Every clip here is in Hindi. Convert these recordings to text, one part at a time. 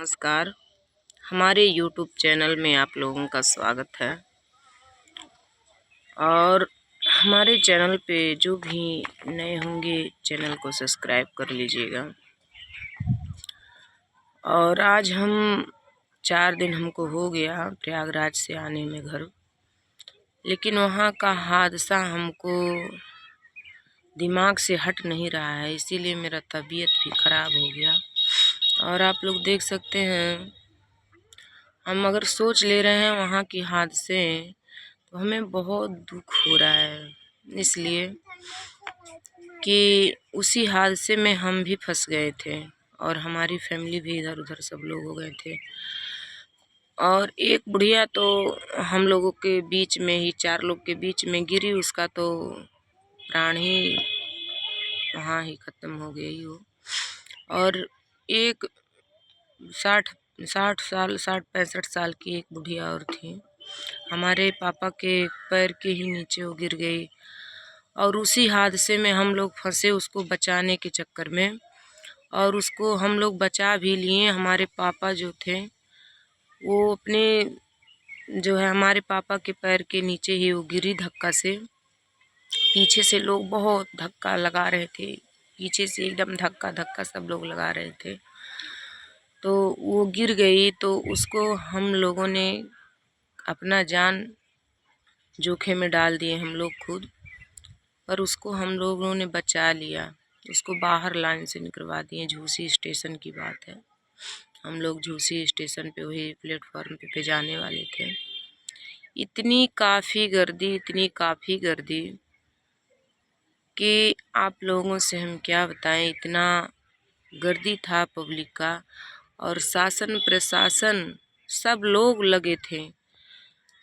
नमस्कार। हमारे YouTube चैनल में आप लोगों का स्वागत है। और हमारे चैनल पे जो भी नए होंगे चैनल को सब्सक्राइब कर लीजिएगा। और आज हम 4 दिन हमको हो गया प्रयागराज से आने में घर, लेकिन वहाँ का हादसा हमको दिमाग से हट नहीं रहा है, इसीलिए मेरा तबीयत भी ख़राब हो गया। और आप लोग देख सकते हैं, हम अगर सोच ले रहे हैं वहाँ की हादसे तो हमें बहुत दुख हो रहा है, इसलिए कि उसी हादसे में हम भी फंस गए थे और हमारी फैमिली भी इधर उधर सब लोग हो गए थे। और एक बुढ़िया तो हम लोगों के बीच में ही, 4 लोग के बीच में गिरी, उसका तो प्राण ही वहाँ ही ख़त्म हो गई वो। और एक 60-65 साल की एक बुढ़िया और थी, हमारे पापा के पैर के ही नीचे वो गिर गई। और उसी हादसे में हम लोग फंसे उसको बचाने के चक्कर में, और उसको हम लोग बचा भी लिए। हमारे पापा जो थे वो अपने जो है, हमारे पापा के पैर के नीचे ही वो गिरी धक्का से। पीछे से लोग बहुत धक्का लगा रहे थे, पीछे से एकदम धक्का धक्का सब लोग लगा रहे थे, तो वो गिर गई। तो उसको हम लोगों ने अपना जान जोखिम में डाल दिए हम लोग खुद, पर उसको हम लोगों ने बचा लिया। उसको बाहर लाइन से निकलवा दिए। झूसी स्टेशन की बात है, हम लोग झूसी स्टेशन पे वही प्लेटफॉर्म पे जाने वाले थे। इतनी काफ़ी गर्दी कि आप लोगों से हम क्या बताएं, इतना गर्दी था पब्लिक का। और शासन प्रशासन सब लोग लगे थे,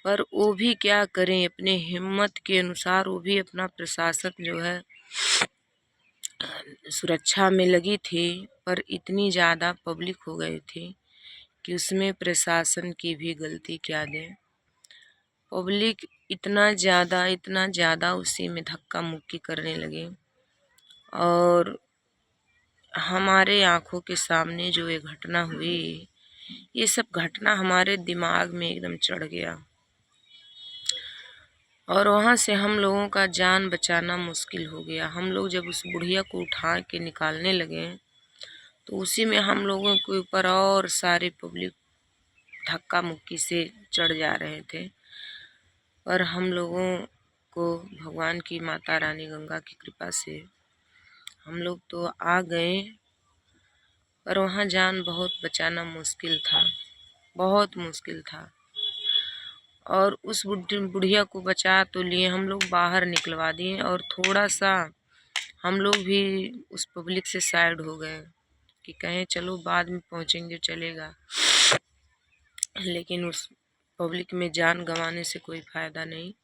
पर वो भी क्या करें, अपने हिम्मत के अनुसार वो भी अपना प्रशासन जो है सुरक्षा में लगी थी। पर इतनी ज़्यादा पब्लिक हो गई थी कि उसमें प्रशासन की भी गलती क्या दें। पब्लिक इतना ज़्यादा उसी में धक्का मुक्की करने लगे। और हमारे आँखों के सामने जो ये घटना हुई, ये सब घटना हमारे दिमाग में एकदम चढ़ गया। और वहाँ से हम लोगों का जान बचाना मुश्किल हो गया। हम लोग जब उस बुढ़िया को उठा के निकालने लगे तो उसी में हम लोगों के ऊपर और सारे पब्लिक धक्का मुक्की से चढ़ जा रहे थे। पर हम लोगों को भगवान की माता रानी गंगा की कृपा से हम लोग तो आ गए, पर वहाँ जान बहुत बचाना मुश्किल था, बहुत मुश्किल था। और उस बुढ़िया को बचा तो लिए, हम लोग बाहर निकलवा दिए, और थोड़ा सा हम लोग भी उस पब्लिक से साइड हो गए कि कहें चलो बाद में पहुँचेंगे चलेगा, लेकिन उस पब्लिक में जान गंवाने से कोई फ़ायदा नहीं।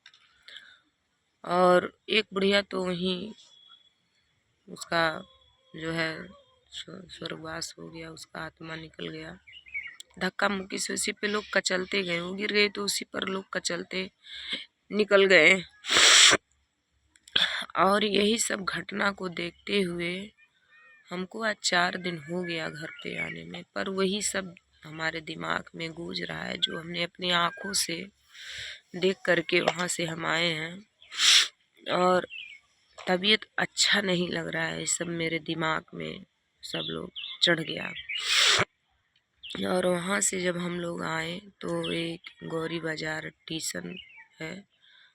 और एक बुढ़िया तो वहीं उसका जो है स्वर्गवास हो गया, उसका आत्मा निकल गया। धक्का मुक्की से उसी पे लोग कचलते गए, वो गिर गए तो उसी पर लोग कचलते निकल गए। और यही सब घटना को देखते हुए हमको आज 4 दिन हो गया घर पे आने में, पर वही सब हमारे दिमाग में गूंज रहा है जो हमने अपनी आँखों से देख करके वहाँ से हम आए हैं। और तबीयत अच्छा नहीं लग रहा है, सब मेरे दिमाग में सब लोग चढ़ गया। और वहाँ से जब हम लोग आए तो एक गौरी बाज़ार स्टेशन है,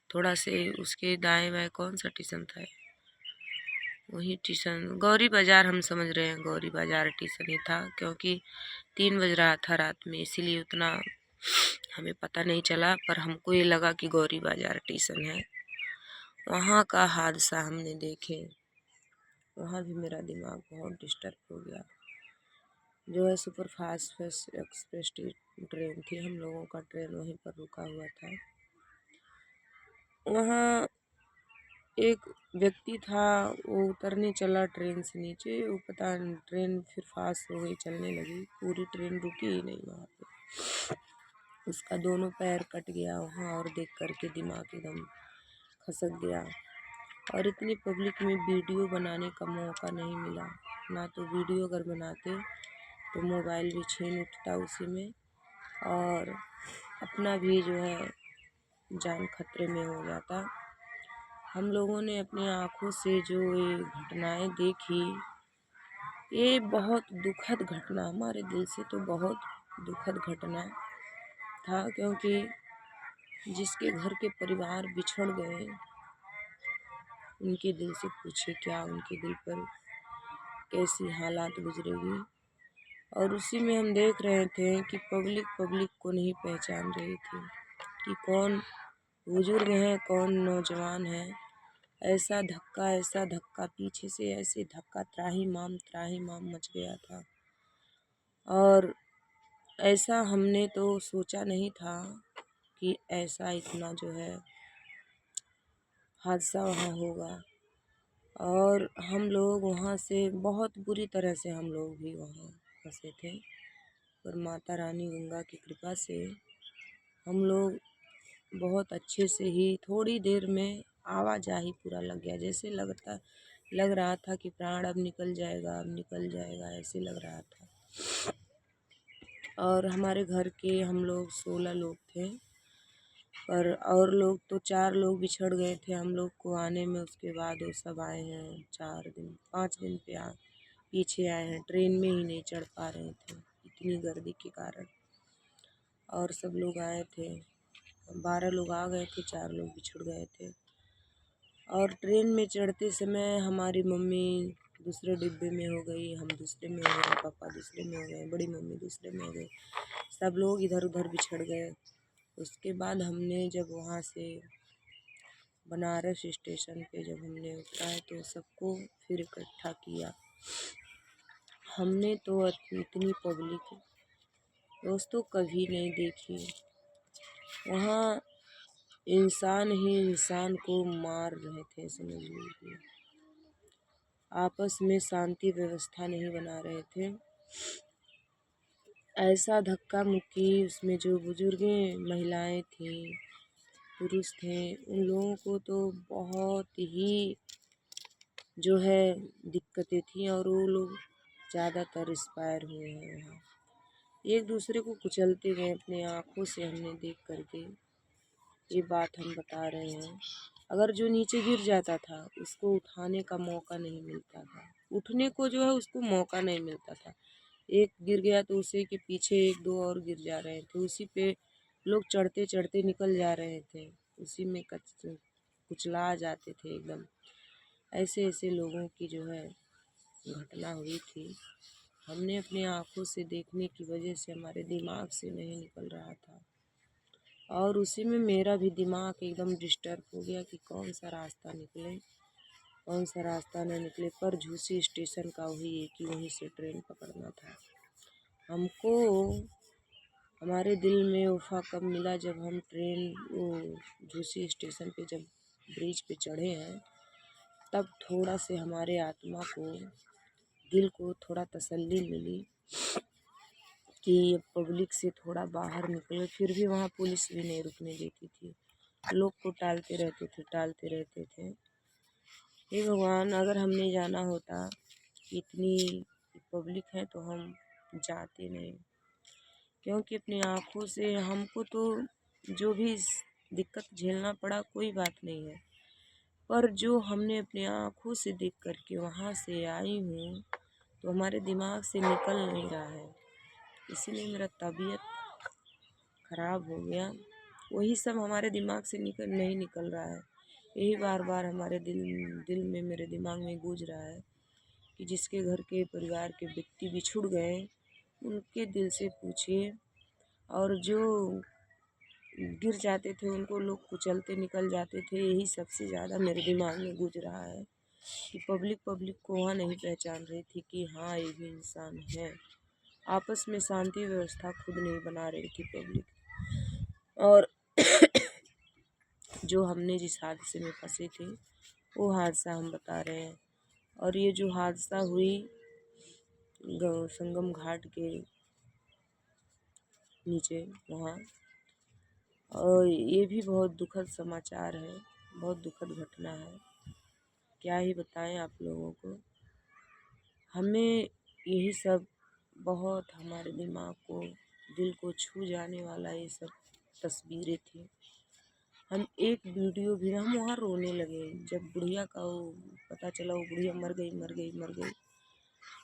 थोड़ा से उसके दाएं बाएं कौन सा स्टेशन था, वही स्टेशन गौरी बाज़ार हम समझ रहे हैं, गौरी बाज़ार स्टेशन ही था, क्योंकि 3 बज रहा था रात में, इसीलिए उतना हमें पता नहीं चला। पर हमको ये लगा कि गौरी बाज़ार स्टेशन है। वहाँ का हादसा हमने देखे, वहाँ भी मेरा दिमाग बहुत डिस्टर्ब हो गया। जो है सुपर फास्ट एक्सप्रेस ट्रेन थी, हम लोगों का ट्रेन वहीं पर रुका हुआ था। वहाँ एक व्यक्ति था, वो उतरने चला ट्रेन से नीचे, वो पता नहीं ट्रेन फिर फास्ट हो गई, चलने लगी, पूरी ट्रेन रुकी ही नहीं वहाँ पे। उसका दोनों पैर कट गया वहाँ, और देख करके दिमाग एकदम खसक गया। और इतनी पब्लिक में वीडियो बनाने का मौका नहीं मिला, ना तो वीडियो अगर बनाते तो मोबाइल भी छीन उठता उसी में, और अपना भी जो है जान खतरे में हो जाता। हम लोगों ने अपनी आँखों से जो ये घटनाएं देखी, ये बहुत दुखद घटना, हमारे दिल से तो बहुत दुखद घटना था, क्योंकि जिसके घर के परिवार बिछड़ गए, उनके दिल से पूछे क्या उनके दिल पर कैसी हालात गुजरेगी। और उसी में हम देख रहे थे कि पब्लिक को नहीं पहचान रही थी कि कौन बुजुर्ग है कौन नौजवान है। ऐसा धक्का पीछे से ऐसे धक्का त्राहिमाम मच गया था। और ऐसा हमने तो सोचा नहीं था कि ऐसा इतना जो है हादसा वहाँ होगा। और हम लोग वहाँ से बहुत बुरी तरह से हम लोग भी वहाँ फंसे थे, पर माता रानी गंगा की कृपा से हम लोग बहुत अच्छे से ही थोड़ी देर में आवाजाही पूरा लग गया। जैसे लग रहा था कि प्राण अब निकल जाएगा, ऐसे लग रहा था। और हमारे घर के हम लोग 16 लोग थे, पर और लोग तो 4 लोग बिछड़ गए थे हम लोग को आने में। उसके बाद वो सब आए हैं 5 दिन पे पीछे आए हैं, ट्रेन में ही नहीं चढ़ पा रहे थे इतनी गर्दी के कारण। और सब लोग आए थे, 12 लोग आ गए थे, 4 लोग बिछड़ गए थे। और ट्रेन में चढ़ते समय हमारी मम्मी दूसरे डिब्बे में हो गई, हम दूसरे में हो गए, पापा दूसरे में हो गए, बड़ी मम्मी दूसरे में हो गई, सब लोग इधर उधर बिछड़ गए। उसके बाद हमने जब वहाँ से बनारस स्टेशन पे जब हमने उतरा है तो सबको फिर इकट्ठा किया। हमने तो इतनी पब्लिक दोस्तों कभी नहीं देखी। वहाँ इंसान ही इंसान को मार रहे थे, समझ लीजिए। आपस में शांति व्यवस्था नहीं बना रहे थे। ऐसा धक्का मुक्की, उसमें जो बुजुर्गें महिलाएं थी पुरुष थे, उन लोगों को तो बहुत ही जो है दिक्कतें थी। और वो लोग ज़्यादातर एक्सपायर हुए हैं वहाँ। एक दूसरे को कुचलते गए, अपने आँखों से हमने देख करके ये बात हम बता रहे हैं। अगर जो नीचे गिर जाता था उसको उठाने का मौका नहीं मिलता था, उठने को जो है उसको मौका नहीं मिलता था। एक गिर गया तो उसी के पीछे 1-2 और गिर जा रहे थे, उसी पे लोग चढ़ते चढ़ते निकल जा रहे थे, उसी में कुचला जाते थे एकदम। ऐसे ऐसे लोगों की जो है घटना हुई थी। हमने अपनी आँखों से देखने की वजह से हमारे दिमाग से नहीं निकल रहा था। और उसी में मेरा भी दिमाग एकदम डिस्टर्ब हो गया कि कौन सा रास्ता निकले, कौन सा रास्ता न निकले। पर झूसी स्टेशन का वही है कि वहीं से ट्रेन पकड़ना था हमको। हमारे दिल में वफ़ा कब मिला जब हम ट्रेन वो झूसी स्टेशन पे जब ब्रिज पे चढ़े हैं, तब थोड़ा से हमारे आत्मा को दिल को थोड़ा तसल्ली मिली कि पब्लिक से थोड़ा बाहर निकले। फिर भी वहाँ पुलिस भी नहीं रुकने देती थी, लोग को टालते रहते थे। हे भगवान, अगर हमने जाना होता इतनी पब्लिक है तो हम जाते नहीं, क्योंकि अपनी आँखों से हमको तो जो भी दिक्कत झेलना पड़ा कोई बात नहीं है, पर जो हमने अपनी आँखों से देख कर के वहाँ से आई हूँ तो हमारे दिमाग से निकल नहीं रहा है। इसीलिए मेरा तबीयत ख़राब हो गया। वही सब हमारे दिमाग से नहीं निकल रहा है। यही बार बार हमारे दिल में मेरे दिमाग में गूंज रहा है कि जिसके घर के परिवार के व्यक्ति बिछुड़ गए उनके दिल से पूछिए। और जो गिर जाते थे उनको लोग कुचलते निकल जाते थे। यही सबसे ज़्यादा मेरे दिमाग में गूंज रहा है कि पब्लिक को वहाँ नहीं पहचान रही थी कि हाँ ये भी इंसान है। आपस में शांति व्यवस्था खुद नहीं बना रही थी पब्लिक। और जो हमने जिस हादसे में फंसे थे वो हादसा हम बता रहे हैं। और ये जो हादसा हुई संगम घाट के नीचे वहाँ, और ये भी बहुत दुखद समाचार है, बहुत दुखद घटना है। क्या ही बताएं आप लोगों को। हमें यही सब बहुत हमारे दिमाग को, दिल को छू जाने वाला ये सब तस्वीरें थी। हम एक वीडियो भी, हम वहाँ रोने लगे जब बुढ़िया का वो पता चला, वो बुढ़िया मर गई मर गई मर गई,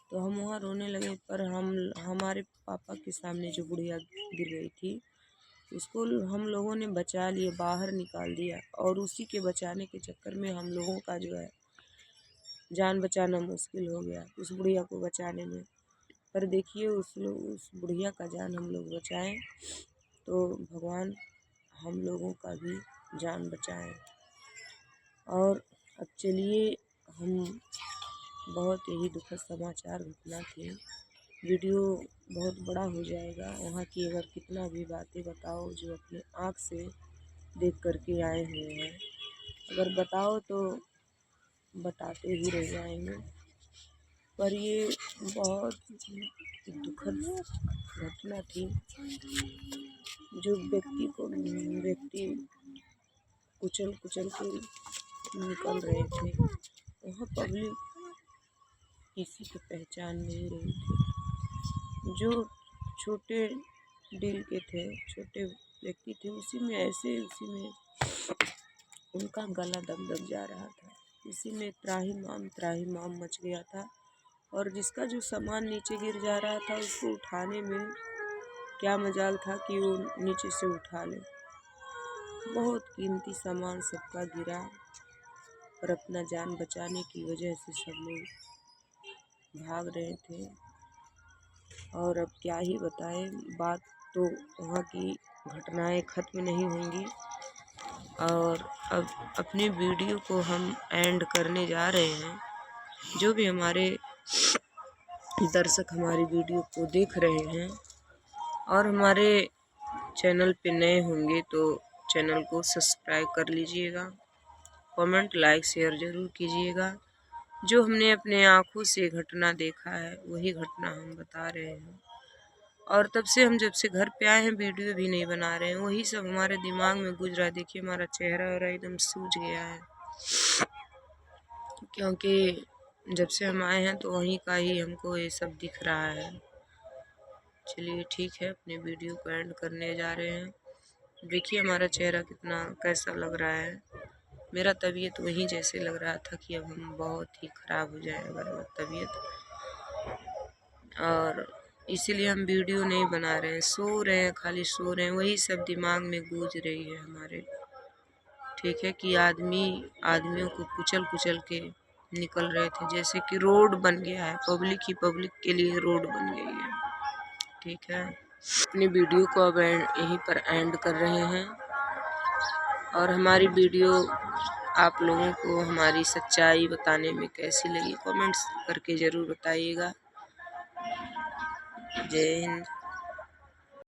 तो हम वहाँ रोने लगे। पर हमारे पापा के सामने जो बुढ़िया गिर गई थी, उसको हम लोगों ने बचा लिया, बाहर निकाल दिया, और उसी के बचाने के चक्कर में हम लोगों का जो है जान बचाना मुश्किल हो गया उस बुढ़िया को बचाने में। पर देखिए उस बुढ़िया का जान हम लोग बचाएं तो भगवान हम लोगों का भी जान बचाएं। और अब चलिए, हम बहुत यही दुखद समाचार घटना थी। वीडियो बहुत बड़ा हो जाएगा, वहाँ की अगर कितना भी बातें बताओ जो अपने आँख से देख कर के आए हुए हैं, अगर बताओ तो बताते ही रह जाएंगे। पर ये बहुत दुखद घटना थी। जो व्यक्ति कुचल कुचल के निकल रहे थे, वहाँ पब्लिक किसी को पहचान नहीं रही थी। जो छोटे दिल के थे, छोटे व्यक्ति थे, उसी में उनका गला दब जा रहा था। इसी में त्राहिमाम मच गया था। और जिसका जो सामान नीचे गिर जा रहा था, उसको उठाने में क्या मजाल था कि वो नीचे से उठा ले। बहुत कीमती सामान सबका गिरा, पर अपना जान बचाने की वजह से सब लोग भाग रहे थे। और अब क्या ही बताएं, बात तो वहाँ की घटनाएं ख़त्म नहीं होंगी। और अब अपने वीडियो को हम एंड करने जा रहे हैं। जो भी हमारे दर्शक हमारी वीडियो को देख रहे हैं और हमारे चैनल पे नए होंगे तो चैनल को सब्सक्राइब कर लीजिएगा, कमेंट लाइक शेयर ज़रूर कीजिएगा। जो हमने अपने आँखों से घटना देखा है वही घटना हम बता रहे हैं। और तब से हम जब से घर पे आए हैं वीडियो भी नहीं बना रहे हैं, वही सब हमारे दिमाग में गुजरा। देखिए हमारा चेहरा एकदम सूज गया है, क्योंकि जब से हम आए हैं तो वहीं का ही हमको ये सब दिख रहा है। चलिए ठीक है, अपने वीडियो को एंड करने जा रहे हैं। देखिए हमारा चेहरा कितना कैसा लग रहा है। मेरा तबीयत वहीं जैसे लग रहा था कि अब हम बहुत ही ख़राब हो जाएगा मेरा तबीयत, और इसीलिए हम वीडियो नहीं बना रहे हैं। सो रहे हैं, खाली सो रहे हैं, वही सब दिमाग में गूंज रही है हमारे। ठीक है कि आदमियों को कुचल कुचल के निकल रहे थे, जैसे कि रोड बन गया है, पब्लिक ही पब्लिक के लिए रोड बन गई है। ठीक है, अपनी वीडियो को अब यहीं पर एंड कर रहे हैं। और हमारी वीडियो आप लोगों को हमारी सच्चाई बताने में कैसी लगी कमेंट्स करके ज़रूर बताइएगा। जय हिंद।